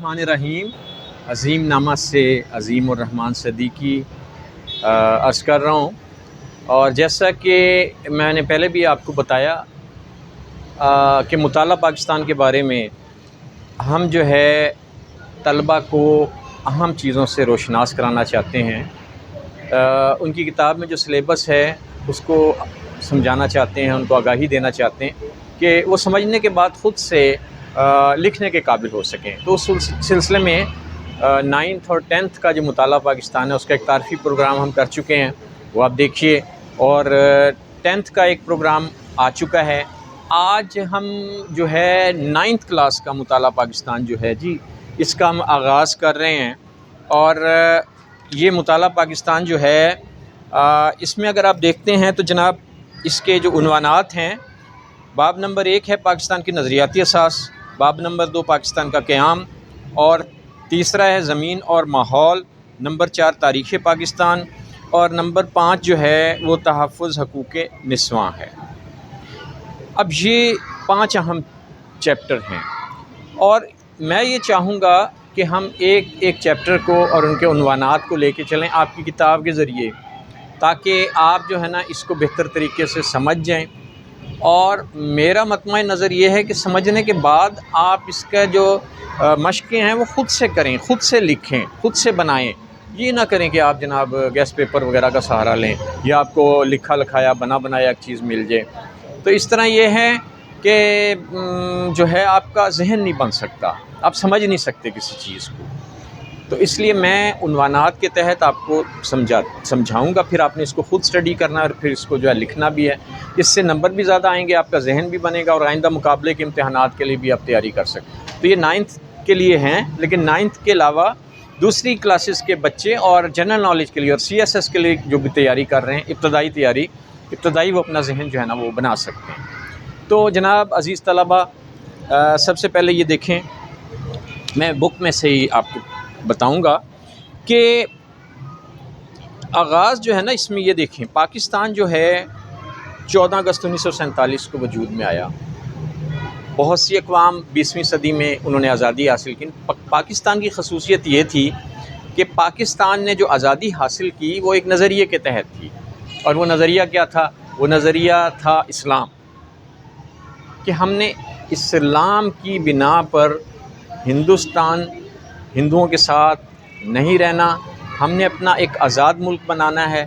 الرحمن الرحیم، عظیم نامہ سے عظیم الرحمن صدیقی عرض کر رہا ہوں۔ اور جیسا کہ میں نے پہلے بھی آپ کو بتایا کہ مطالعہ پاکستان کے بارے میں ہم جو ہے طلبہ کو اہم چیزوں سے روشناس کرانا چاہتے ہیں۔ ان کی کتاب میں جو سلیبس ہے اس کو سمجھانا چاہتے ہیں، ان کو آگاہی دینا چاہتے ہیں کہ وہ سمجھنے کے بعد خود سے لکھنے کے قابل ہو سکیں۔ تو اس سلسلے میں 9th اور 10th کا جو مطالعہ پاکستان ہے اس کا ایک تعارفی پروگرام ہم کر چکے ہیں، وہ آپ دیکھیے۔ اور 10th کا ایک پروگرام آ چکا ہے۔ آج ہم جو ہے 9th کلاس کا مطالعہ پاکستان جو ہے جی اس کا ہم آغاز کر رہے ہیں۔ اور یہ مطالعہ پاکستان جو ہے اس میں اگر آپ دیکھتے ہیں تو جناب اس کے جو عنوانات ہیں، باب نمبر 1 ہے پاکستان کی نظریاتی اساس، باب نمبر 2 پاکستان کا قیام، اور تیسرا ہے زمین اور ماحول، نمبر 4 تاریخ پاکستان، اور نمبر 5 جو ہے وہ تحفظ حقوق نسواں ہے۔ اب یہ 5 اہم چیپٹر ہیں، اور میں یہ چاہوں گا کہ ہم ایک ایک چیپٹر کو اور ان کے عنوانات کو لے کے چلیں آپ کی کتاب کے ذریعے، تاکہ آپ جو ہے نا اس کو بہتر طریقے سے سمجھ جائیں۔ اور میرا مطمع نظر یہ ہے کہ سمجھنے کے بعد آپ اس کا جو مشقیں ہیں وہ خود سے کریں، خود سے لکھیں، خود سے بنائیں۔ یہ نہ کریں کہ آپ جناب گیس پیپر وغیرہ کا سہارا لیں یا آپ کو لکھا لکھایا بنا بنایا ایک چیز مل جائے۔ تو اس طرح یہ ہے کہ جو ہے آپ کا ذہن نہیں بن سکتا، آپ سمجھ نہیں سکتے کسی چیز کو۔ تو اس لیے میں عنوانات کے تحت آپ کو سمجھاؤں گا، پھر آپ نے اس کو خود سٹڈی کرنا ہے اور پھر اس کو جو ہے لکھنا بھی ہے۔ اس سے نمبر بھی زیادہ آئیں گے، آپ کا ذہن بھی بنے گا، اور آئندہ مقابلے کے امتحانات کے لیے بھی آپ تیاری کر سکتے ہیں۔ تو یہ 9th کے لیے ہیں، لیکن 9th کے علاوہ دوسری کلاسز کے بچے اور جنرل نالج کے لیے اور CSS کے لیے جو بھی تیاری کر رہے ہیں، ابتدائی وہ اپنا ذہن جو ہے نا وہ بنا سکتے ہیں۔ تو جناب عزیز طلبہ، سب سے پہلے یہ دیکھیں، میں بک میں سے ہی آپ کو بتاؤں گا کہ آغاز جو ہے نا اس میں یہ دیکھیں، پاکستان جو ہے 14 اگست 1947 کو وجود میں آیا۔ بہت سی اقوام 20ویں صدی میں انہوں نے آزادی حاصل کی۔ پاکستان کی خصوصیت یہ تھی کہ پاکستان نے جو آزادی حاصل کی وہ ایک نظریے کے تحت تھی، اور وہ نظریہ کیا تھا؟ وہ نظریہ تھا اسلام، کہ ہم نے اسلام کی بنا پر ہندوؤں کے ساتھ نہیں رہنا، ہم نے اپنا ایک آزاد ملک بنانا ہے،